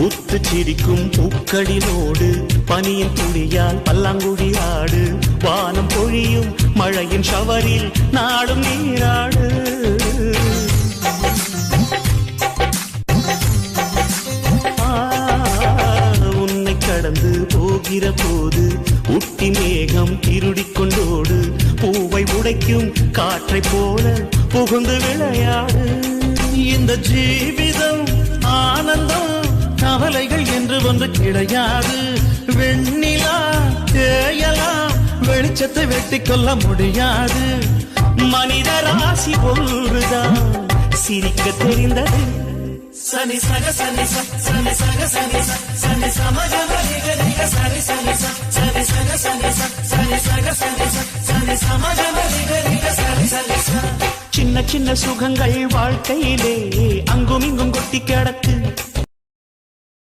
பூத்து சிரிக்கும் பூக்களினோடு பனியின் துளியால் பல்லாங்குழி ஆடு வானம் பொழியும் மழையின் ஷவரில் நாடும் நீராடு உன்னை கடந்து போகிற போது உட்டி மேகம் திருடிக் கொண்டோடு பூவை உடைக்கும் காற்றை போல புகுந்து விளையாடு இந்த ஜீவிதம் ஆனந்தம் கவலைகள் என்று ஒன்று கிடையாது வெண்ணிலா தேயலாம் வெளிச்சத்தை வெட்டி கொள்ள முடியாது மனித ராசி ஒன்றுதான் சிரிக்க தெரிந்தது சனி சக சனி சனி சக சனி சனி சமஜமரிக சனி சனி சனி சக சனி சனி சக சனி சனி சமஜமரிக சனி சனி சின்ன சின்ன சுகங்கள் வாழ்க்கையிலே அங்கும் இங்கும் கொட்டி கிடக்கு